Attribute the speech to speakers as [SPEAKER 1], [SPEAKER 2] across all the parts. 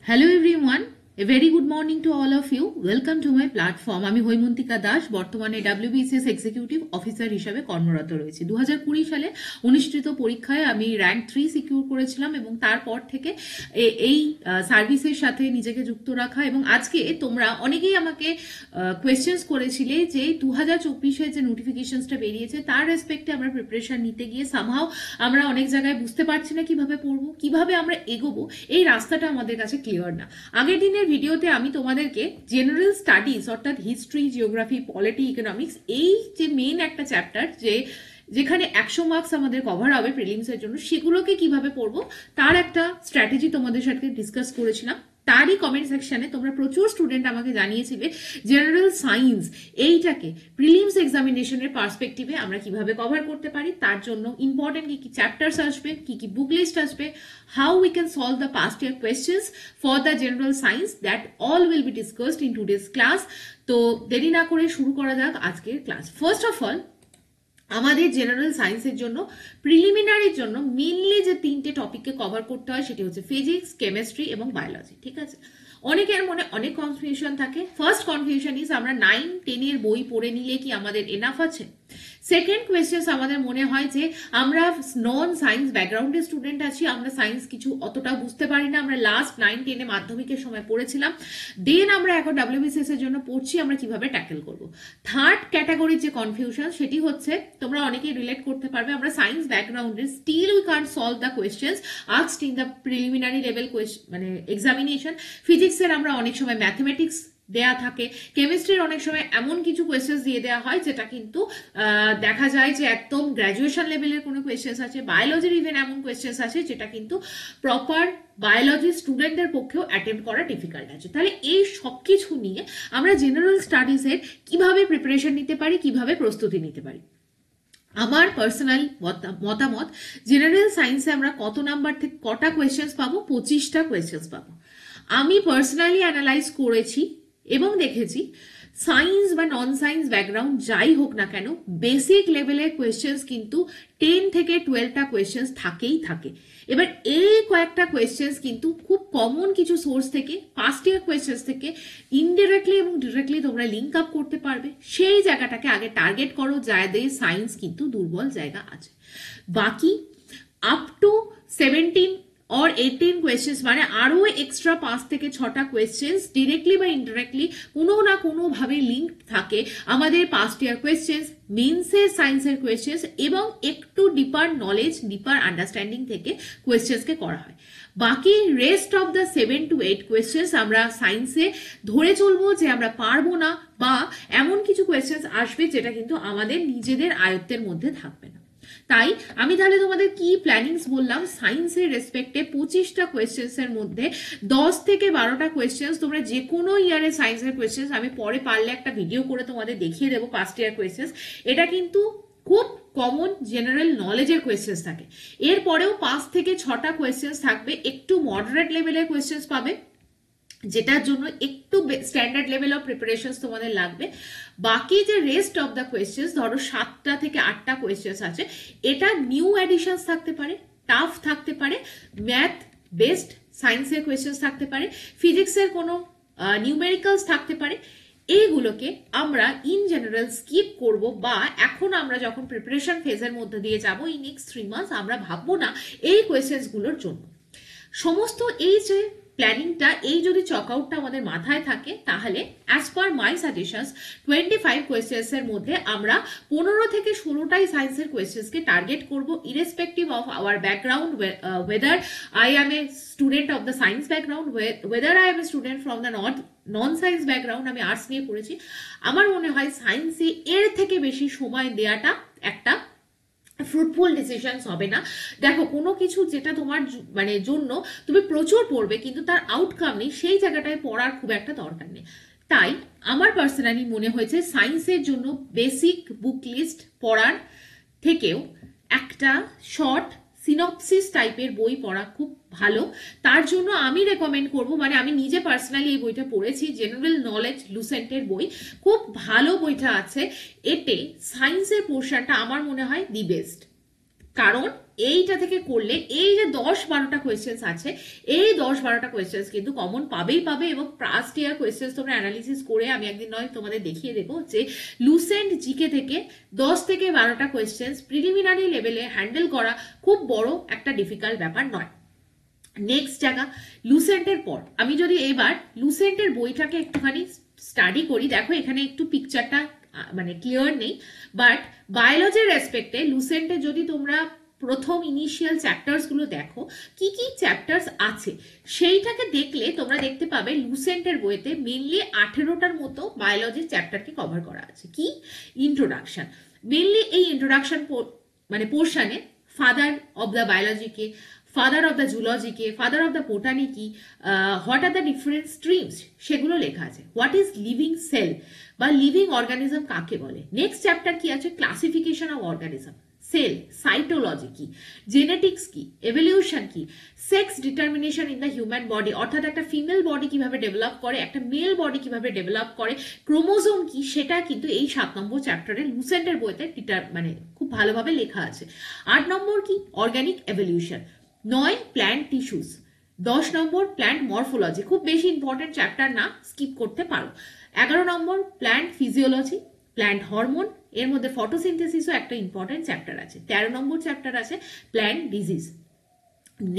[SPEAKER 1] Hello everyone, a very good morning to all of you. Welcome to my platform. আমি হৈমন্তিকা দাস বর্তমানে WBCS executive officer হিসেবে কর্মরত রয়েছি। 2020 সালে অনুষ্ঠিত পরীক্ষায় আমি র্যাঙ্ক 3 সিকিউর করেছিলাম এবং তারপর থেকে এই সার্ভিসের সাথে নিজেকে যুক্ত রাখা এবং আজকে তোমরা অনেকেই আমাকে কোয়েশ্চেন্স করেছিলে যে 2024 যে নোটিফিকেশনসটা বেরিয়েছে তার রেসপেক্টে আমরা প্রিপারেশন নিতে গিয়ে সামহাও আমরা অনেক জায়গায় বুঝতে পারছি না কিভাবে পড়বো, কিভাবে আমরা এগোবো, এই রাস্তাটা আমাদের কাছে ক্লিয়ার না। আগের দিনের ভিডিওতে আমি তোমাদেরকে জেনারেল স্টাডিজ অর্থাৎ হিস্ট্রি, জিওগ্রাফি, পলিটি, ইকোনমিক্স এই যে মেইন একটা চ্যাপ্টার যেখানে 100 মার্কস আমাদের কভার হবে প্রিলিমসের জন্য, সেগুলোকে কিভাবে পড়বো তার একটা স্ট্র্যাটেজি তোমাদের সাথে ডিসকাস করেছিলাম। তারই কমেন্ট সেকশনে তোমরা প্রচুর স্টুডেন্ট আমাকে জানিয়েছিলে জেনারেল সায়েন্স এইটাকে প্রিলিমস এক্সামিনেশনের পার্সপেক্টিভে আমরা কিভাবে কভার করতে পারি, তার জন্য ইম্পর্টেন্ট কি কি চ্যাপ্টার্স আসবে, কি কি বুক লিস্ট আসবে, how we can solve the past year questions for the general science, that all will be discussed in today's class. তো দেরি না করে শুরু করা যাক আজকের ক্লাস। ফার্স্ট অফ অল আমাদের জেনারেল সায়েন্সের জন্য প্রিলিমিনারির জন্য মেইনলি যে তিনটে টপিককে কভার করতে হয় সেটি হচ্ছে ফিজিক্স, কেমিস্ট্রি এবং বায়োলজি। ঠিক আছে, অনেকের মনে অনেক কনফিউশন থাকে। ফার্স্ট কনফিউশন ইজ আমরা 9-10 এর বই পড়ে নিলে কি আমাদের এনাফ আছে। সেকেন্ড কোয়েশ্চেন আমাদের মনে হয় যে আমরা নন সায়েন্স ব্যাকগ্রাউন্ডের স্টুডেন্ট আছি, আমরা সায়েন্স কিছু অতটা বুঝতে পারি না, আমরা লাস্ট 9-10 এ মাধ্যমিকের সময় পড়েছিলাম, দেন আমরা এখন WBCS এর জন্য পড়ছি, আমরা কিভাবে ট্যাকেল করব। থার্ড ক্যাটাগরির যে কনফিউশন সেটি হচ্ছে তোমরা অনেকেই রিলেট করতে পারবে, আমরা সায়েন্স ব্যাকগ্রাউন্ডের still we can't solve the questions asked in the preliminary level মানে এক্সামিনেশন। ফিজিক্সের আমরা অনেক সময় ম্যাথমেটিক্স দেয়া থাকে, কেমিস্ট্রির অনেক সময় এমন কিছু কোয়েশ্চেন্স দিয়ে দেওয়া হয় যেটা কিন্তু দেখা যায় যে একদম গ্র্যাজুয়েশন লেভেলের কোনো কোয়েশ্চেন্স আছে, বায়োলজির ইভেন এমন কোয়েশ্চেন্স আছে যেটা কিন্তু প্রপার বায়োলজি স্টুডেন্টদের পক্ষেও অ্যাটেম্প করা ডিফিকাল্ট আছে। তাহলে এই সব কিছু নিয়ে আমরা জেনারেল স্টাডিজের কিভাবে প্রিপারেশন নিতে পারি, কিভাবে প্রস্তুতি নিতে পারি। আমার পার্সোনাল মতামত, জেনারেল সায়েন্সে আমরা কত নাম্বার থেকে কটা কোয়েশ্চেন্স পাবো? 25টা কোয়েশ্চেন্স পাবো। আমি পার্সোনালি অ্যানালাইজ করেছি এবং দেখেছি সায়েন্স বা নন সায়েন্স ব্যাকগ্রাউন্ড যাই হোক না কেন, বেসিক লেভেলের কোয়েশ্চেন্স কিন্তু 10 থেকে 12টা কোয়েশ্চেন্স থাকেই থাকে। এবার এই কয়েকটা কোয়েশ্চেন্স কিন্তু খুব কমন কিছু সোর্স থেকে, ফার্স্ট ইয়ার কোয়েশ্চেন্স থেকে ইনডিরেক্টলি এবং ডিরেক্টলি তোমরা লিঙ্ক আপ করতে পারবে। সেই জায়গাটাকে আগে টার্গেট করো, যাদের সায়েন্স কিন্তু দুর্বল জায়গা আছে। বাকি আপ টু 17 और 18 কোয়েশ্চেন্স মানে আরো এক্সট্রা 5 থেকে 6টা কোয়েশ্চেন্স ডিরেক্টলি বা ইনডিরেক্টলি কোনো না কোনো ভাবে লিঙ্ক থাকে আমাদের পাস্ট ইয়ার কোয়েশ্চেন্স, মেন্সের সায়েন্সের কোয়েশ্চেন্স এবং একটু ডিপার নলেজ, ডিপার আন্ডারস্ট্যান্ডিং থেকে কোয়েশ্চেন্সকে করা হয়। বাকি rest of the 7 to 8 questions আমরা সায়েন্সে ধরে চলবো যে আমরা পারবো না, বা এমন কিছু কোয়েশ্চেন্স আসবে যেটা কিন্তু আমাদের নিজেদের আয়ত্তের মধ্যে থাকবে না। তাই আমি তাহলে তোমাদের কি প্ল্যানিংস বললাম, সায়েন্সের রেসপেক্টে 25টা কোয়েশ্চেন্স এর মধ্যে 10 থেকে 12টা কোয়েশ্চেন্স তোমরা যে কোনো ইয়ারের সায়েন্সের কোয়েশ্চেন্স, আমি পরে পারলে একটা ভিডিও করে তোমাদের দেখিয়ে দেবো পাস্ট ইয়ার কোয়েশ্চেন্স, এটা কিন্তু খুব কমন জেনারেল নলেজের কোয়েশ্চেন্স থাকে। এরপরেও 5 থেকে 6টা কোয়েশ্চেন্স থাকবে একটু মডারেট লেভেলের কোয়েশ্চেন্স পাবে, যেটার জন্য একটু স্ট্যান্ডার্ড লেভেল অফ প্রিপারেশন তোমাদের লাগবে। বাকি যে রেস্ট অফ দ্য কোয়েশ্চেন্স, ধরো 7টা থেকে 8টা কোয়েশ্চেন্স আছে, এটা নিউ অ্যাডিশনস থাকতে পারে, টাফ থাকতে পারে, ম্যাথ বেসড সায়েন্সের কোয়েশ্চেন্স থাকতে পারে, ফিজিক্সের কোনো নিউমেরিক্যালস থাকতে পারে। এইগুলোকে আমরা ইন জেনারেল স্কিপ করব, বা এখন আমরা যখন প্রিপারেশন ফেজের মধ্যে দিয়ে যাব এই নেক্সট 3 মান্থস আমরা ভাববো না এই কোয়েশ্চেন্সগুলোর জন্য। সমস্ত এই যে প্ল্যানিংটা, এই যদি চকআউটটা আমাদের মাথায় থাকে তাহলে অ্যাজ পার মাই সাজেশনস 25 কোয়েশ্চেন্স এর মধ্যে আমরা 15 থেকে 16টাই সায়েন্সের কোয়েশ্চেন্সকে টার্গেট করব, irrespective of our background, whether I am a student of the science background, whether I am a student from the non science background, আমি আর্টস নিয়ে পড়েছি। আমার মনে হয় সায়েন্সে এর থেকে বেশি সময় দেওয়াটা একটা ফ্রুটফুল ডিসিশনস হবে না। দেখো, কোনো কিছু যেটা তোমার মানে জন্য তুমি প্রচুর পড়বে কিন্তু তার আউটকাম নেই, সেই জায়গাটায় পড়ার খুব একটা দরকার নেই। তাই আমার পার্সোনালি মনে হয়েছে সায়েন্সের জন্য বেসিক বুক লিস্ট পড়ার থেকেও একটা শর্ট সিনপসিস টাইপের বই পড়া খুব ভালো। তার জন্য আমি রেকমেন্ড করব, মানে আমি নিজে পার্সোনালি এই বইটা পড়েছি, জেনারেল নলেজ লুসেন্টের বই, খুব ভালো বইটা আছে। এতে সায়েন্সের পোর্শনটা আমার মনে হয় দি বেস্ট। কারণ এইটা থেকে করলে এই যে 10-12টা কোয়েশ্চেন্স আছে, এই 10-12টা কোয়েশ্চেন্স কিন্তু কমন পাবেই পাবে, এবং পাস্ট ইয়ার কোয়েশ্চেন্স তোমরা অ্যানালিসিস করে আমি একদিন নয় তোমাদের দেখিয়ে দেবো যে লুসেন্ট জিকে থেকে 10 থেকে 12টা কোয়েশ্চেন্স প্রিলিমিনারি লেভেলে হ্যান্ডেল করা খুব বড় একটা ডিফিকাল্ট ব্যাপার নয়। নেক্সট জায়গা লুসেন্টের পর আমি যদি এবার লুসেন্টের বইটাকে একটুখানি স্টাডি করি, দেখো এখানে একটু পিকচারটা মানে ক্লিয়ার নেই, বাট বায়োলজির রেসপেক্টে লুসেন্টে যদি তোমরা প্রথম ইনিশিয়াল চ্যাপ্টার্স গুলো দেখো কি কি চ্যাপ্টার্স আছে, সেইটাকে দেখলে তোমরা দেখতে পাবে লুসেন্টের বইতে মেনলি 18টার মতো বায়োলজির চ্যাপ্টারকে কভার করা আছে। কি? ইন্ট্রোডাকশন। মেনলি এই ইন্ট্রোডাকশন মানে পোর্শনে ফাদার অব দ্য বায়োলজিকে, ফাদার অফ দ্য জুলজিকে, ফাদার অফ দ্য বোটানি কি, what are the different streams সেগুলো লেখা আছে। হোয়াট ইজ লিভিং সেল বা লিভিং অর্গানিজম কাকে বলে। নেক্সট চ্যাপ্টার কি আছে? Classification of organism, cell, cytology কি, জেনেটিক্স কি, এভলিউশন কি, sex determination in the human body, অর্থাৎ একটা ফিমেল বডি কিভাবে ডেভেলপ করে, একটা মেল বডি কিভাবে ডেভেলপ করে, ক্রোমোজোম কি, সেটা কিন্তু এই 7 নম্বর চ্যাপ্টারে লুসেন্টের বইতে মানে খুব ভালোভাবে লেখা আছে। 8 নম্বর কি? Organic evolution. 9 plant tissues. 10 নম্বর প্ল্যান্ট মরফোলজি, খুব বেশি ইম্পর্টেন্ট চ্যাপ্টার না, স্কিপ করতে পারো। 11 নম্বর প্ল্যান্ট ফিজিওলজি, প্ল্যান্ট হরমোন, এর মধ্যে ফটোসিনথেসিসও একটা ইম্পর্টেন্ট চ্যাপ্টার আছে। 13 নম্বর চ্যাপ্টার আছে প্ল্যান্ট ডিজিজ।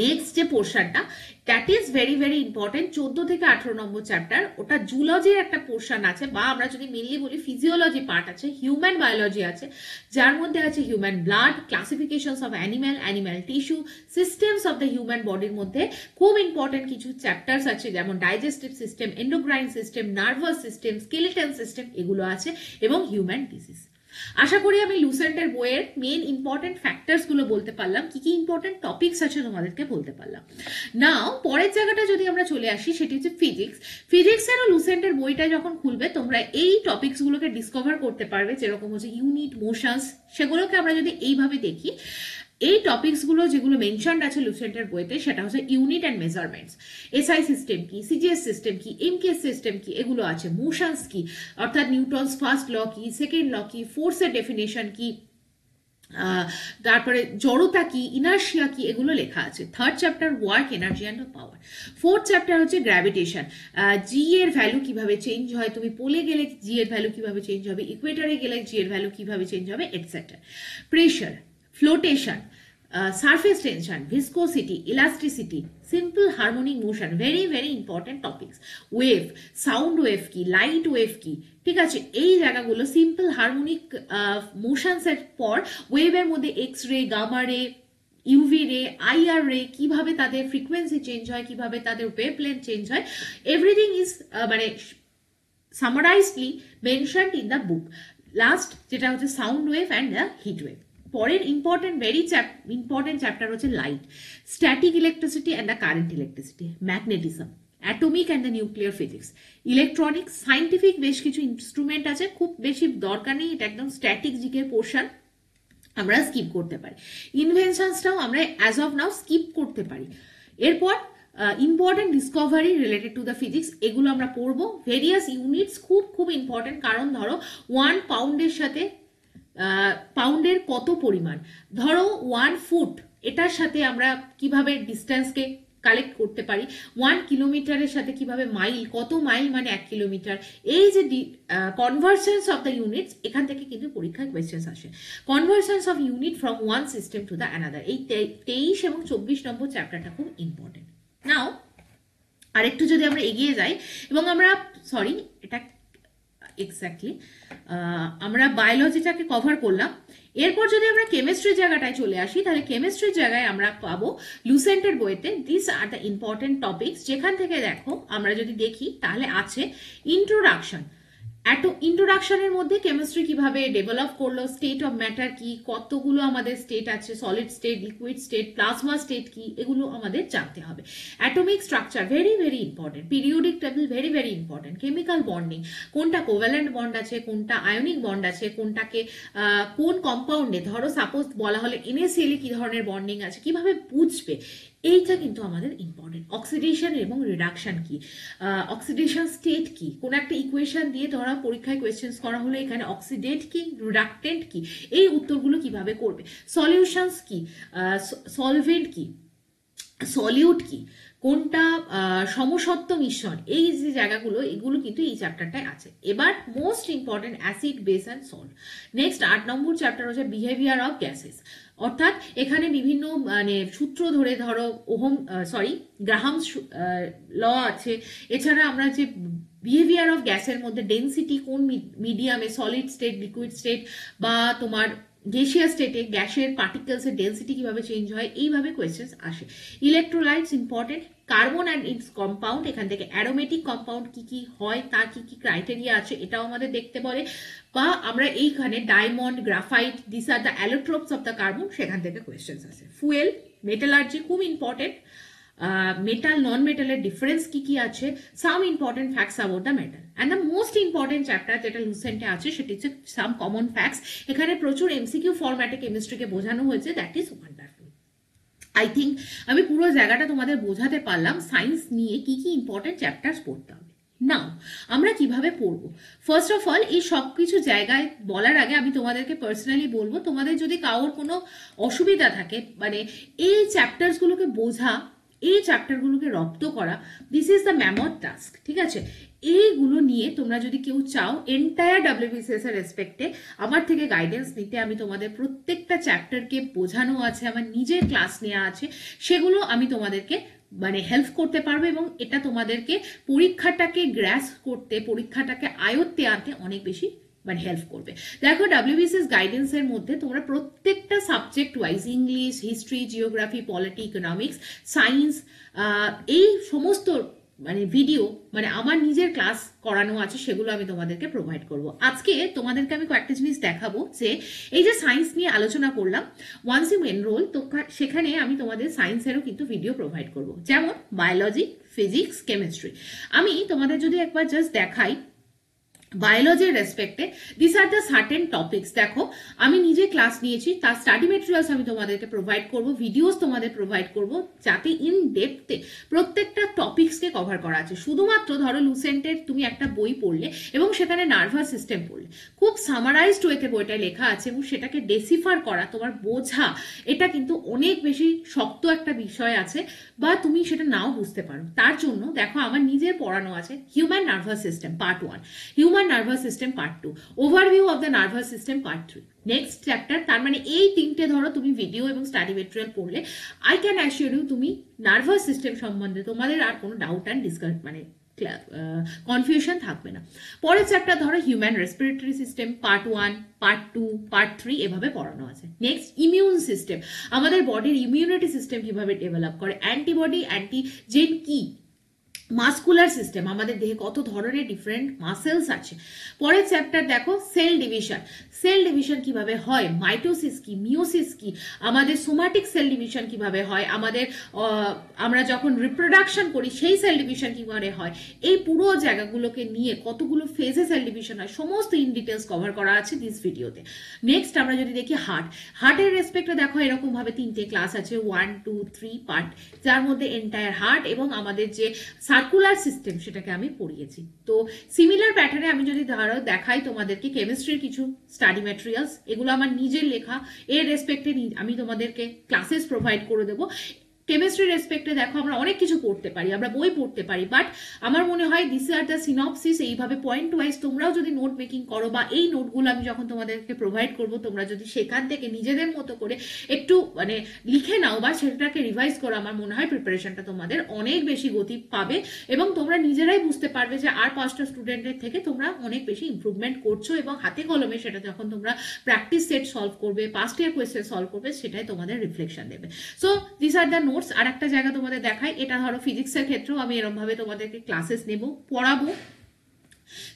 [SPEAKER 1] নেক্সট যে পোর্শনটা that is very very important, 14 থেকে 18 নম্বর চ্যাপ্টার, ওটা জুলজির একটা পোর্শন আছে, বা আমরা যদি মেনলি বলি ফিজিওলজি পার্ট আছে, হিউম্যান বায়োলজি আছে, যার মধ্যে আছে human blood, classifications of animal, animal tissue, systems of the human বডির মধ্যে খুব ইম্পর্টেন্ট কিছু চ্যাপ্টার্স আছে, যেমন digestive system, endocrine system, nervous system, skeleton system, এগুলো আছে, এবং হিউম্যান ডিজিজ। আশা করি আমি লুসেন্টের বইয়ের মেন ইম্পর্টেন্ট ফ্যাক্টরস গুলো বলতে পারলাম, কি কি ইম্পর্টেন্ট টপিকস আছে তোমাদেরকে বলতে পারলাম। নাও পরের জায়গাটা যদি আমরা চলে আসি, সেটি হচ্ছে ফিজিক্স। ফিজিক্সেরও লুসেন্টের বইটা যখন খুলবে তোমরা এই টপিকস গুলোকে ডিসকভার করতে পারবে, যেরকম হচ্ছে ইউনিট, মোশনস, সেগুলোকে আমরা যদি এইভাবে দেখি, এই টপিকস গুলো যেগুলো মেনশনড আছে লুসেন্টের বইতে, সেটা হচ্ছে unit and measurements, SI system কি, সিজিএস সিস্টেম কি, এমকেএস সিস্টেম কি, এগুলো আছে। মোশনস কি, অর্থাৎ নিউটনস ফার্স্ট ল কি, সেকেন্ড ল কি, ফোর্সের ডেফিনেশন কি, তারপরে জড়তা কি, ইনার্শিয়া কি, এগুলো লেখা আছে। Third chapter work, energy and power. Fourth chapter হচ্ছে গ্র্যাভিটেশন, জি এর ভ্যালু কিভাবে চেঞ্জ হয়, তুমি পোলে গেলে জি এর ভ্যালু কিভাবে চেঞ্জ হবে, ইকুয়েটারে গেলে জি এর ভ্যালু কিভাবে চেঞ্জ হবে, etcetera. Pressure, flotation, surface tension, viscosity, elasticity, simple harmonic motion, very very important topics. Wave, sound wave কি, লাইট ওয়েভ কি, ঠিক আছে, এই জায়গাগুলো সিম্পল হারমোনিক মোশনস এর পর ওয়েভের মধ্যে এক্স রে, গামা রে, ইউভি রে, আইআর রে, কিভাবে তাদের ফ্রিকোয়েন্সি চেঞ্জ হয়, কিভাবে তাদের ওয়েভলেন্থ চেঞ্জ হয়, এভরিথিং ইজ মানে summarisedly mentioned in the book. Last যেটা হচ্ছে sound wave and the heat wave. পরের ইম্পর্টেন্ট ভেরি ইম্পর্টেন্ট চ্যাপ্টার হচ্ছে light, static electricity and the current electricity, magnetism, atomic and the nuclear physics, electronics, scientific বেশ কিছু instrument আছে, খুব বেশি দরকার নেই, এটা একদম স্ট্যাটিক জিকের পোর্শন, আমরা স্কিপ করতে পারি। ইনভেনশনসটাও আমরা অ্যাজ অফ নাও স্কিপ করতে পারি। এরপর important Discovery related to the physics, এগুলো আমরা পড়বো। ভেরিয়াস ইউনিটস খুব খুব ইম্পর্টেন্ট, কারণ ধরো 1 পাউন্ডের সাথে পাউন্ডের কত পরিমাণ, ধরো 1 ফুট, এটার সাথে আমরা কিভাবে ডিস্টেন্সকে কালেক্ট করতে পারি, 1 কিলোমিটারের সাথে কিভাবে মাইল, কত মাইল মানে 1 কিলোমিটার, এই যে কনভার্সেন্স অফ দ্য ইউনিটস, এখান থেকে কিন্তু পরীক্ষায় কোয়েশ্চেন্স আসে। Conversions of unit from one system to the another, এই 23 এবং 24 নম্বর চ্যাপ্টারটা খুব ইম্পর্টেন্ট। নাও আরেকটু যদি আমরা এগিয়ে যাই, এবং আমরা সরি এটা এক্স্যাক্টলি আমরা বায়োলজিটাকে কভার করলাম। এরপর যদি আমরা কেমিস্ট্রির জায়গাটায় চলে আসি, তাহলে কেমিস্ট্রির জায়গায় আমরা পাবো লুসেন্টের বইতে this are the important topics, যেখান থেকে দেখো আমরা যদি দেখি তাহলে আছে ইন্ট্রোডাকশন। ইন্ট্রোডাকশনের মধ্যে কেমিস্ট্রি কিভাবে ডেভেলপ করলো, স্টেট অফ ম্যাটার কি, কতগুলো আমাদের স্টেট আছে, solid state, liquid state, plasma state কি, এগুলো আমাদের জানতে হবে। Atomic structure very very important, periodic table very very important, chemical bonding, কোনটা কোভ্যালেন্ট বন্ড আছে, কোনটা আয়নিক বন্ড আছে, কোনটাকে কোন কম্পাউন্ডে, ধরো সাপোজ বলা হলে NaCl কি ধরনের বন্ডিং আছে, কিভাবে বুঝবে, এইটা কিন্তু আমাদের ইম্পর্টেন্ট। অক্সিডেশন এবং রিডাকশন কি, অক্সিডেশন স্টেট কি, কোন একটা ইকুয়েশন দিয়ে ধরা পরীক্ষায় কোয়েশ্চেন্স করা হলে এখানে অক্সিডেট কি, রিডাক্টেন্ট কি, এই উত্তরগুলো কিভাবে করবে, সলিউশনস কি, সলভেন্ট কি, সলিউট কি, কোনটা সমসত্ব মিশ্রণ, এই যে জায়গাগুলো এগুলো কিন্তু এই চ্যাপ্টারটায় আছে। এবার most important acid base and salt. Next 8 number chapter হচ্ছে বিহেভিয়ার অফ গ্যাসেস, অর্থাৎ এখানে বিভিন্ন মানে সূত্র ধরে ধরো গ্রাহামস ল আছে, এছাড়া আমরা যে বিহেভিয়ার অফ গ্যাসের মধ্যে ডেন্সিটি কোন মিডিয়ামে, সলিড স্টেট, লিকুইড স্টেট বা তোমার গ্যাসিয়াস স্টেটে গ্যাসের পার্টিকেলসের ডেন্সিটি কিভাবে চেঞ্জ হয়, এইভাবে কোয়েশ্চেন্স আসে। Electrolytes important, carbon and it's compound, এখান থেকে অ্যারোমেটিক কম্পাউন্ড কি কি হয়, তার কি কি ক্রাইটেরিয়া আছে এটাও আমাদের দেখতে বলে। বা আমরা এইখানে diamond, graphite, this are the allotropes of the carbon, সেখান থেকে কোয়েশ্চেন্স আসে। ফুয়েল, মেটালার্জি খুব ইম্পর্টেন্ট, মেটাল নন মেটালের ডিফারেন্স কি কি আছে, some important facts about the metal, and the most important chapter যেটা লুসেন্টে আছে সেটি হচ্ছে সাম কমন ফ্যাক্টস। এখানে প্রচুর এমসিকিউ ফরম্যাটে কেমিস্ট্রিকে বোঝানো হয়েছে, that is wonderful. I think আমি পুরো জায়গাটা তোমাদের বোঝাতে পারলাম সায়েন্স নিয়ে কি কি ইম্পর্টেন্ট চ্যাপ্টার্স পড়তে হবে। নাও আমরা কিভাবে পড়বো, ফার্স্ট অফ অল এই সব কিছু জায়গায় বলার আগে আমি তোমাদেরকে পার্সোনালি বলবো, তোমাদের যদি কারোর কোনো অসুবিধা থাকে মানে এই চ্যাপ্টার্সগুলোকে বোঝা, এই চ্যাপ্টারগুলোকে রপ্ত করা, this is the mammoth task, ঠিক আছে। এইগুলো নিয়ে তোমরা যদি কেউ চাও এন্টায়ার ডাব্লিউবিসিএস এর রেসপেক্টে আমার থেকে গাইডেন্স নিতে, আমি তোমাদের প্রত্যেকটা চ্যাপ্টারকে বোঝানো আছে, আমার নিজের ক্লাস নেওয়া আছে, সেগুলো আমি তোমাদেরকে মানে হেল্প করতে পারবো, এবং এটা তোমাদেরকে পরীক্ষাটাকে গ্র্যাস করতে, পরীক্ষাটাকে আয়ত্তে আনতে অনেক বেশি মানে হেল্প করবে। দেখো ডাব্লিউবিসিএস গাইডেন্সের মধ্যে তোমরা প্রত্যেকটা subject wise, English, history, geography, polity, economics, science, এই সমস্ত মানে ভিডিও মানে আমার নিজের ক্লাস করানো আছে, সেগুলো আমি তোমাদেরকে প্রোভাইড করব। আজকে তোমাদেরকে আমি কয়েকটা জিনিস দেখাবো, যে এই যে সায়েন্স নিয়ে আলোচনা করলাম, ওয়ান্স ইউ এনরোল তো সেখানে আমি তোমাদের সায়েন্সেরও কিন্তু ভিডিও প্রোভাইড করব, যেমন বায়োলজি, ফিজিক্স, কেমিস্ট্রি। আমি তোমাদের যদি একবার জাস্ট দেখাই বায়োলজির রেসপেক্টে, this are the certain topics. দেখো আমি নিজে ক্লাস নিয়েছি, তার স্টাডি মেটেরিয়ালস আমি তোমাদেরকে প্রোভাইড করব, ভিডিওস তোমাদের প্রোভাইড করব, যাতে ইন ডেপথে প্রত্যেকটা টপিক্সকে কভার করা আছে। শুধুমাত্র ধরো লুসেন্টের তুমি একটা বই পড়লে এবং সেখানে নার্ভাস সিস্টেম পড়লে, খুব সামারাইজড ওয়েতে বইটা লেখা আছে এবং সেটাকে ডেসিফার করা, তোমার বোঝা, এটা কিন্তু অনেক বেশি শক্ত একটা বিষয় আছে, বা তুমি সেটা নাও বুঝতে পারো। তার জন্য দেখো আমার নিজের পড়ানো আছে human nervous system part 1, human nervous system part 2, overview of the nervous system part 3, next chapter. তার মানে এই তিনটে ধরো তুমি ভিডিও এবং স্টাডি মেটেরিয়াল পড়লে আই ক্যান অ্যাসিওর ইউ তুমি নার্ভাস সিস্টেম সম্বন্ধে তোমাদের আর কোনো ডাউট অ্যান্ড মানে কনফিউশন থাকবে না। পরের চ্যাপ্টার ধরো human respiratory system part 1, part 2, part 3 এভাবে পড়ানো আছে। নেক্সট ইমিউন সিস্টেম, আমাদের বডির ইমিউনিটি সিস্টেম কিভাবে ডেভেলপ করে, অ্যান্টিবডি, অ্যান্টিজেন কি, মাসকুলার সিস্টেম, আমাদের দেহে কত ধরনের ডিফারেন্ট মাসেলস আছে। পরের চ্যাপ্টার দেখো সেল ডিভিশন, সেল ডিভিশন কিভাবে হয়, মাইটোসিস কি, মিওসিস কি, আমাদের সোমাটিক সেল ডিভিশন কিভাবে হয়, আমাদের আমরা যখন রিপ্রোডাকশন করি সেই সেল ডিভিশন কিভাবে হয়, এই পুরো জায়গাগুলোকে নিয়ে কতগুলো ফেজে সেল ডিভিশন হয়, সমস্ত ইন ডিটেলস কভার করা আছে দিস ভিডিওতে। নেক্সট আমরা যদি দেখি হার্টের রেসপেক্টে দেখো এরকম ভাবে 3টে ক্লাস আছে, 1, 2, 3 পার্ট, যার মধ্যে এন্টায়ার হার্ট এবং আমাদের যে সার্কুলার সিস্টেম সেটাকে আমি পড়িয়েছি। তো সিমিলার প্যাটার্নে আমি যদি ধরো দেখাই তোমাদেরকে কেমিস্ট্রির কিছু স্টাডি ম্যাটেরিয়ালস, এগুলো আমার নিজের লেখা, এর রেসপেক্টে আমি তোমাদেরকে ক্লাসেস প্রোভাইড করে দেবো। কেমিস্ট্রি রেসপেক্টে দেখো আমরা অনেক কিছু পড়তে পারি, আমরা বই পড়তে পারি, বাট আমার মনে হয় দিস আর দ্য সিনপসিস, এইভাবে পয়েন্ট ওয়াইজ তোমরাও যদি নোট মেকিং করো, বা এই নোটগুলো আমি যখন তোমাদেরকে প্রোভাইড করব তোমরা যদি সেখান থেকে নিজেদের মতো করে একটু মানে লিখে নাও বা সেটাকে রিভাইজ করো, আমার মনে হয় প্রিপারেশনটা তোমাদের অনেক বেশি গতি পাবে এবং তোমরা নিজেরাই বুঝতে পারবে যে আর 5টা স্টুডেন্টের থেকে তোমরা অনেক বেশি ইমপ্রুভমেন্ট করছো, এবং হাতে কলমে সেটা যখন তোমরা প্র্যাকটিস সেট সলভ করবে, পাস্ট ইয়ার কোয়েশ্চেন সলভ করবে, সেটাই তোমাদের রিফ্লেকশন দেবে। So this are the notes. আর একটা জায়গা তোমাদের দেখাই, এটা ধরো ফিজিক্সের ক্ষেত্রেও আমি এরকম ভাবে তোমাদেরকে ক্লাসেস নেব, পড়াবো।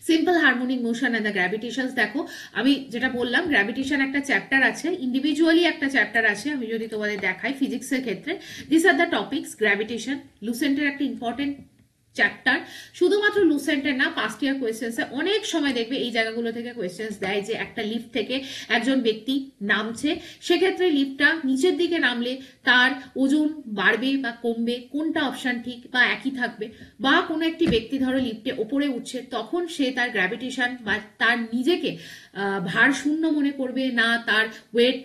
[SPEAKER 1] Simple harmonic motion and the gravitations, দেখো আমি যেটা বললাম গ্র্যাভিটেশন একটা চ্যাপ্টার আছে, ইন্ডিভিজুয়ালি একটা চ্যাপ্টার আছে, আমি যদি তোমাদের দেখাই ফিজিক্সের ক্ষেত্রে, this are the topics. Gravitation লুসেন্টের একটা ইম্পর্টেন্ট চ্যাপ্টার, শুধুমাত্র লুসেন্টের না, পাস্ট ইয়ার কোয়েশ্চেন্সে অনেক সময় দেখবে এই জায়গাগুলো থেকে কোয়েশ্চেন্স দেয় যে একটা লিফট থেকে একজন ব্যক্তি নামছে, সেক্ষেত্রে লিফটটা নিচের দিকে নামলে তার ওজন বাড়বে বা কমবে, কোনটা অপশন ঠিক বা একই থাকবে, বা কোনো একটি ব্যক্তি ধরো লিফটে ওপরে উঠছে, তখন সে তার গ্র্যাভিটেশন বা তার নিজেকে ভার শূন্য মনে করবে না, তার ওয়েট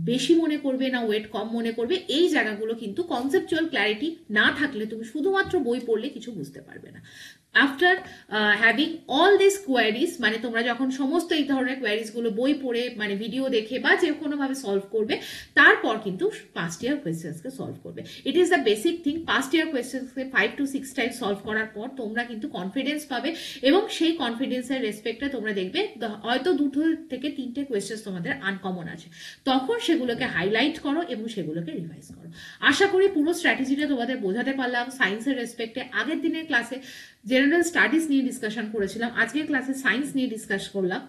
[SPEAKER 1] বেশি মনে করবে না ওয়েট কম মনে করবে। এই জায়গাগুলো কিন্তু কনসেপচুয়াল ক্ল্যারিটি না থাকলে তুমি শুধুমাত্র বই পড়লে কিছু বুঝতে পারবে না। After having all this queries, মানে তোমরা যখন সমস্ত এই ধরনের কোয়ারিজ গুলো বই পড়ে মানে ভিডিও দেখে বা যে কোনো ভাবে সলভ করবে, তারপর কিন্তু পাস্ট ইয়ার কোয়েশ্চেন্সকে সলভ করবে। It is the basic thing. Past year কোয়েশ্চেন্সকে 5 to 6 টাইম সলভ করার পর তোমরা কিন্তু কনফিডেন্স পাবে, এবং সেই কনফিডেন্সের রেসপেক্টে তোমরা দেখবে হয়তো 2 থেকে 3টে কোয়েশ্চেন্স তোমাদের আনকমন আছে, তখন সেগুলোকে হাইলাইট করো এবং সেগুলোকে রিভাইজ করো। আশা করি পুরো স্ট্র্যাটেজিটা তোমাদের বোঝাতে পারলাম। সায়েন্সের রেসপেক্টে আগের দিনের ক্লাসে জেনারেল স্টাডিজ নিয়ে ডিসকাশন করেছিলাম, আজকের ক্লাসে সায়েন্স নিয়ে ডিসকাস করলাম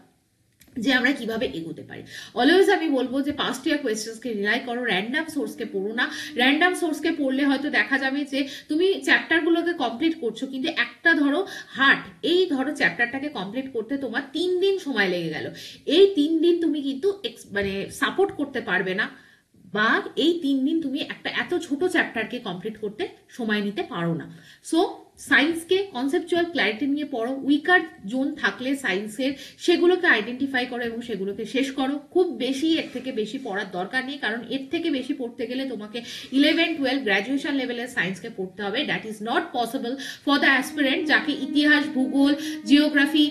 [SPEAKER 1] যে আমরা কিভাবে এগোতে পারি। অলওয়েজ আমি বলবো যে পাস্ট ইয়ার কোয়েশ্চেন্সকে রিলাই করো, র্যান্ডাম সোর্সকে পড়ো না। র্যান্ডাম সোর্সকে পড়লে হয়তো দেখা যাবে যে তুমি চ্যাপ্টারগুলোকে কমপ্লিট করছো, কিন্তু একটা ধরো হার্ট, এই ধরো চ্যাপ্টারটাকে কমপ্লিট করতে তোমার 3 দিন সময় লেগে গেল, এই 3 দিন তুমি কিন্তু মানে সাপোর্ট করতে পারবে না, বা এই 3 দিন তুমি একটা এত ছোট চ্যাপ্টারকে কমপ্লিট করতে সময় নিতে পারো না। সো সায়েন্সকে কনসেপচুয়াল ক্ল্যারিটি নিয়ে পড়ো, উইকার জোন থাকলে সায়েন্সের সেগুলোকে আইডেন্টিফাই করো এবং সেগুলোকে শেষ করো। খুব বেশি এর থেকে বেশি পড়ার দরকার নেই, কারণ এর থেকে বেশি পড়তে গেলে তোমাকে 11, 12 গ্র্যাজুয়েশন লেভেলের সায়েন্সকে পড়তে হবে। That is not possible for the aspirant যাকে ইতিহাস, ভূগোল, জিওগ্রাফি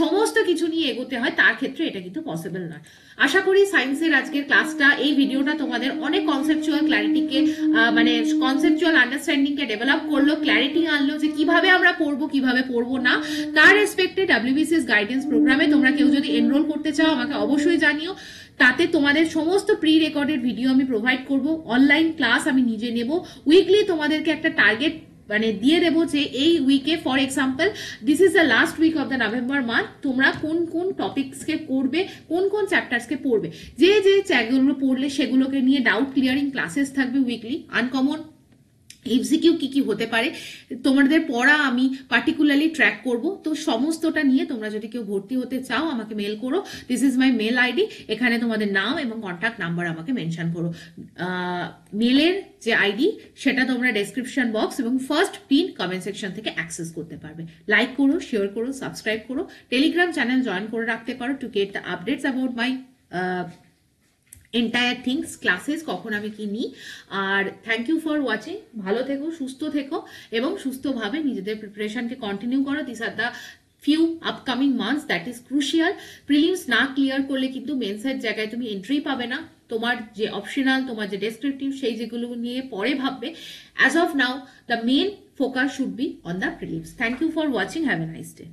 [SPEAKER 1] সমস্ত কিছু নিয়ে এগোতে হয়, তার ক্ষেত্রে এটা কিন্তু পসিবল নয়। আশা করি সায়েন্সের আজকের ক্লাসটা, এই ভিডিওটা তোমাদের অনেক কনসেপচুয়াল ক্ল্যারিটিকে মানে কনসেপচুয়াল আন্ডারস্ট্যান্ডিংকে ডেভেলপ করলো, ক্ল্যারিটি আনলো যে কিভাবে আমরা পড়বো কিভাবে পড়বো না। তার রেসপেক্টে WBCS গাইডেন্স প্রোগ্রামে তোমরা কেউ যদি এনরোল করতে চাও আমাকে অবশ্যই জানিও। তাতে তোমাদের সমস্ত প্রি রেকর্ডেড ভিডিও আমি প্রোভাইড করব, অনলাইন ক্লাস আমি নিজে নেব, উইকলি তোমাদেরকে একটা টার্গেট মানে দিয়ে দেবো যে এই উইকে, for example this is the last week of the November month, তোমরা কোন কোন টপিকসকে পড়বে, কোন কোন চ্যাপ্টার্সকে পড়বে, যে যে চ্যাপ্টারগুলো পড়লে সেগুলোকে নিয়ে ডাউট ক্লিয়ারিং ক্লাসেস থাকবে উইকলি। আনকমন এমসিকিউ কি কি হতে পারে তোমাদের পড়া আমি পার্টিকুলারলি ট্র্যাক করব। তো সমস্তটা নিয়ে তোমরা যদি কেউ ভর্তি হতে চাও আমাকে মেল করো, this is my mail ID, এখানে তোমাদের নাম এবং কন্ট্যাক্ট নাম্বার আমাকে মেনশন করো। মেলের যে আইডি সেটা তোমরা ডেসক্রিপশন বক্স এবং ফার্স্ট পিন কমেন্ট সেকশন থেকে অ্যাক্সেস করতে পারবে। লাইক করো, শেয়ার করো, সাবস্ক্রাইব করো, টেলিগ্রাম চ্যানেল জয়েন করে রাখতে পারো to get the updates about my entire things, classes কখন আমি কি নিই। আর থ্যাংক ইউ ফর ওয়াচিং। ভালো থেকো, সুস্থ থেকো এবং সুস্থভাবে নিজেদের প্রিপারেশনকে কন্টিনিউ করো। This are the few upcoming months that is crucial. Prelims না ক্লিয়ার করলে কিন্তু মেন্সের জায়গায় তুমি এন্ট্রি পাবে না। তোমার যে অপশনাল, তোমার যে ডেসক্রিপটিভ, সেই যেগুলো নিয়ে পরে ভাববে। As of now the main focus should be on the prelims. Thank you for watching, have a nice day.